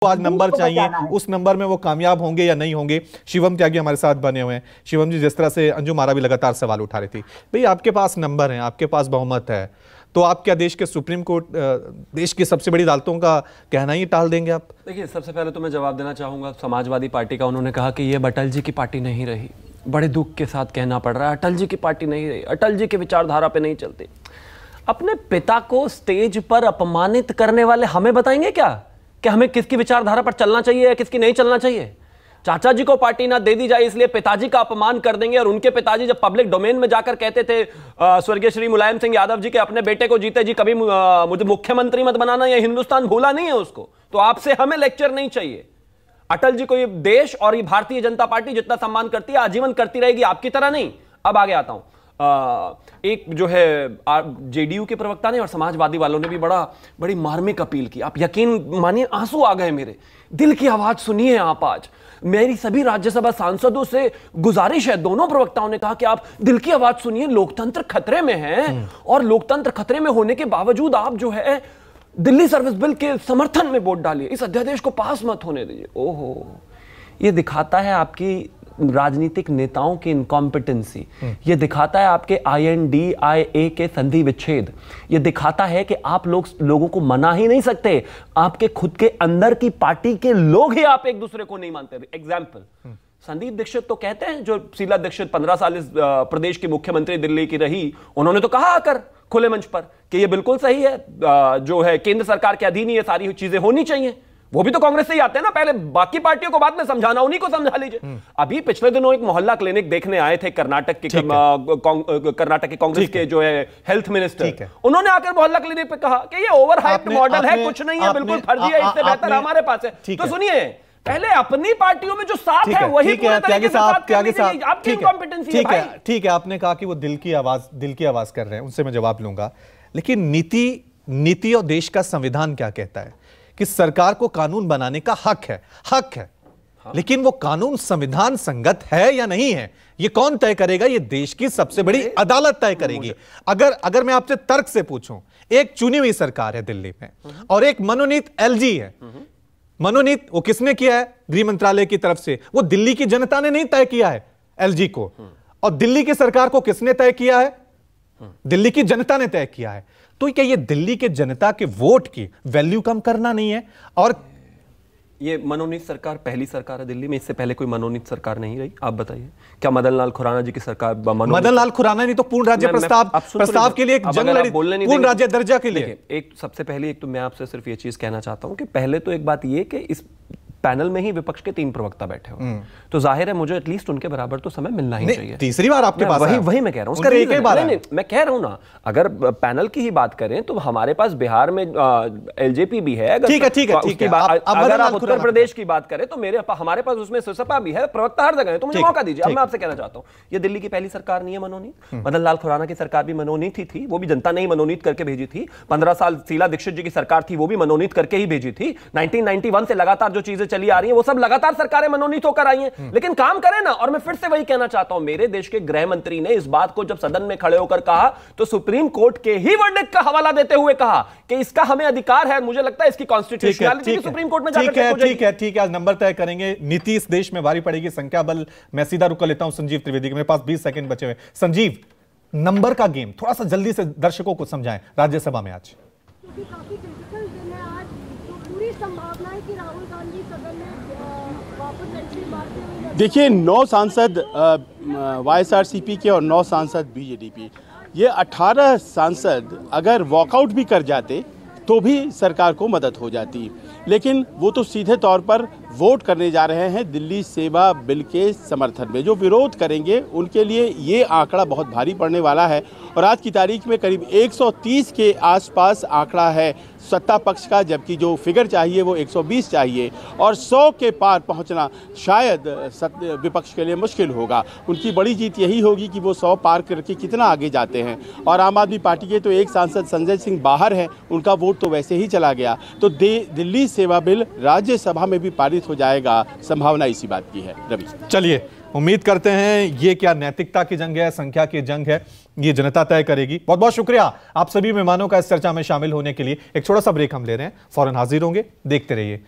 आज नंबर चाहिए, उस नंबर में वो कामयाब होंगे या नहीं होंगे। शिवम त्यागी हमारे साथ बने हुए हैं। शिवम जी, जिस तरह से अंजुम आरा भी लगातार सवाल उठा रही थी, भाई आपके पास नंबर है, आपके पास बहुमत है, तो आप क्या देश के सुप्रीम कोर्ट, देश की सबसे बड़ी अदालतों का कहना ही टाल देंगे आप? देखिए, सबसे पहले तो मैं जवाब देना चाहूंगा समाजवादी पार्टी का। उन्होंने कहा कि ये अटल जी की पार्टी नहीं रही। बड़े दुख के साथ कहना पड़ रहा है, अटल जी की पार्टी नहीं रही, अटल जी की विचारधारा पे नहीं चलती। अपने पिता को स्टेज पर अपमानित करने वाले हमें बताएंगे क्या कि हमें किसकी विचारधारा पर चलना चाहिए या किसकी नहीं चलना चाहिए? चाचा जी को पार्टी ना दे दी जाए इसलिए पिताजी का अपमान कर देंगे। और उनके पिताजी जब पब्लिक डोमेन में जाकर कहते थे स्वर्गीय श्री मुलायम सिंह यादव जी के अपने बेटे को, जीते जी कभी मुझे मुख्यमंत्री मत बनाना, या हिंदुस्तान भूला नहीं है उसको, तो आपसे हमें लेक्चर नहीं चाहिए। अटल जी को ये देश और ये भारतीय जनता पार्टी जितना सम्मान करती है आजीवन करती रहेगी, आपकी तरह नहीं। अब आगे आता हूं। एक जो है जेडीयू के प्रवक्ता ने और समाजवादी वालों ने भी बड़ी मार्मिक अपील की। आप यकीन मानिए, आंसू आ गए मेरे। दिल की आवाज सुनिए आप आज। मेरी सभी राज्यसभा सांसदों से गुजारिश है, दोनों प्रवक्ताओं ने कहा कि आप दिल की आवाज सुनिए, लोकतंत्र खतरे में है। और लोकतंत्र खतरे में होने के बावजूद आप जो है दिल्ली सर्विस बिल के समर्थन में वोट डालिए, इस अध्यादेश को पास मत होने दीजिए। ओहो, ये दिखाता है आपकी राजनीतिक नेताओं की इनकॉम्पिटेंसी। ये दिखाता है आपके INDIA के संधि विच्छेद। ये दिखाता है कि आप लोगों को मना ही नहीं सकते। आपके खुद के अंदर की पार्टी के लोग ही आप एक दूसरे को नहीं मानते। एग्जाम्पल, संदीप दीक्षित तो कहते हैं, जो शीला दीक्षित 15 साल इस प्रदेश की मुख्यमंत्री दिल्ली की रही, उन्होंने तो कहा आकर खुले मंच पर कि ये बिल्कुल सही है, जो है केंद्र सरकार के अधीन ही ये सारी चीजें होनी चाहिए। वो भी तो कांग्रेस से ही आते हैं ना, पहले बाकी पार्टियों को बाद में समझाना, उन्हीं को समझा लीजिए। अभी पिछले दिनों एक मोहल्ला क्लिनिक देखने आए थे कर्नाटक के कांग्रेस के जो है हेल्थ मिनिस्टर, उन्होंने आकर मोहल्ला क्लिनिक पे कहा कि ये ओवरहाइप्ड मॉडल है, कुछ नहीं है, बिल्कुल फर्जी है, इससे बेहतर हमारे पास है। तो सुनिए, पहले अपनी पार्टियों में जो साथ है वही पूरे तरीके से साथ करनी चाहिए। आपकी इनकॉम्पिटेंसी है भाई। ठीक है, आपने कहा कि वो दिल की आवाज कर रहे हैं, उनसे मैं जवाब लूंगा। लेकिन नीति और देश का संविधान क्या कहता है कि सरकार को कानून बनाने का हक है। हाँ। लेकिन वो कानून संविधान संगत है या नहीं है, ये कौन तय करेगा? ये देश की सबसे बड़ी अदालत तय करेगी। अगर मैं आपसे तर्क से पूछूं, एक चुनी हुई सरकार है दिल्ली में और एक मनोनीत LG है। मनोनीत वो किसने किया है? गृह मंत्रालय की तरफ से। वो दिल्ली की जनता ने नहीं तय किया है LG को। और दिल्ली की सरकार को किसने तय किया है? दिल्ली की जनता ने तय किया है। तो क्या ये दिल्ली के जनता के वोट की वैल्यू कम करना नहीं है? और ये मनोनीत सरकार पहली सरकार है दिल्ली में, इससे पहले कोई मनोनीत सरकार नहीं रही। आप बताइए, क्या मदन लाल खुराना जी की सरकार मदन लाल खुराना नहीं तो पूर्ण राज्य प्रस्ताव के लिए एक जंग लड़ी, पूर्ण राज्य दर्जा के लिए। एक सबसे पहले एक तो मैं आपसे सिर्फ ये चीज कहना चाहता हूं कि पहले तो एक बात ये कि इस पैनल में ही विपक्ष के 3 प्रवक्ता बैठे हो, तो जाहिर है मुझे एटलीस्ट उनके बराबर तो समय मिलना ही चाहिए। तीसरी बार आपके पास वही मैं कह रहा हूं, उसका एक बार नहीं, मैं कह रहा हूं ना, अगर पैनल की ही बात करें तो हमारे पास बिहार में LJP भी है। ठीक है। अगर आप उत्तर प्रदेश की बात करें तो हमारे पास उसमें सपा भी है, प्रवक्ता हर जगह है, तो मुझे मौका दीजिए। अब मैं आपसे कहना चाहता हूं, ये दिल्ली की पहली सरकार नहीं है मनोनीत। मदन लाल खुराना की सरकार भी मनोनीत ही थी, वो भी जनता ने ही मनोनीत करके भेजी थी। 15 साल शीला दीक्षित जी की सरकार थी, वो भी मनोनीत करके ही भेजी थी। 1991 से लगातार जो चीजें चली आ रही है वो सब लगातार सरकारें मनोनीत होकर आई हैं। लेकिन काम करें ना। और मैं फिर से वही कहना चाहता हूं, मेरे देश के गृह मंत्री ने इस बात को जब सदन में खड़े होकर कहा तो सुप्रीम कोर्ट के ही वर्डिक्ट का हवाला देते हुए कहा कि इसका हमें अधिकार है। मुझे लगता है इसकी कॉन्स्टिट्यूशनलिटी सुप्रीम कोर्ट में जाकर ठीक है। आज नंबर तय करेंगे, नीति इस देश में भारी पड़ेगी, संख्या बल। मैं सीधा रुक लेता हूं संजीव त्रिवेदी के, मेरे पास 20 सेकंड बचे हुए। संजीव, नंबर का गेम थोड़ा सा जल्दी से दर्शकों को समझाएं राज्यसभा में आज। काफी क्रिटिकल दिन है आज, तो पूरी संभावना है कि राहुल गांधी सदन में वापस एंट्री मारते हुए। देखिए, 9 सांसद YSRCP के और 9 सांसद BJP, ये 18 सांसद अगर वॉकआउट भी कर जाते तो भी सरकार को मदद हो जाती। लेकिन वो तो सीधे तौर पर वोट करने जा रहे हैं दिल्ली सेवा बिल के समर्थन में। जो विरोध करेंगे उनके लिए ये आंकड़ा बहुत भारी पड़ने वाला है। और आज की तारीख में करीब 130 के आसपास आंकड़ा है सत्ता पक्ष का, जबकि जो फिगर चाहिए वो 120 चाहिए। और 100 के पार पहुंचना शायद विपक्ष के लिए मुश्किल होगा। उनकी बड़ी जीत यही होगी कि वो 100 पार करके कितना आगे जाते हैं। और आम आदमी पार्टी के तो एक सांसद संजय सिंह बाहर हैं, उनका वोट तो वैसे ही चला गया। तो दिल्ली सेवा बिल राज्यसभा में भी पारित हो जाएगा, संभावना इसी बात की है। रवि, चलिए उम्मीद करते हैं ये क्या नैतिकता की जंग है, संख्या की जंग है, ये जनता तय करेगी। बहुत बहुत शुक्रिया आप सभी मेहमानों का इस चर्चा में शामिल होने के लिए। एक छोटा सा ब्रेक हम ले रहे हैं, फौरन हाजिर होंगे, देखते रहिए।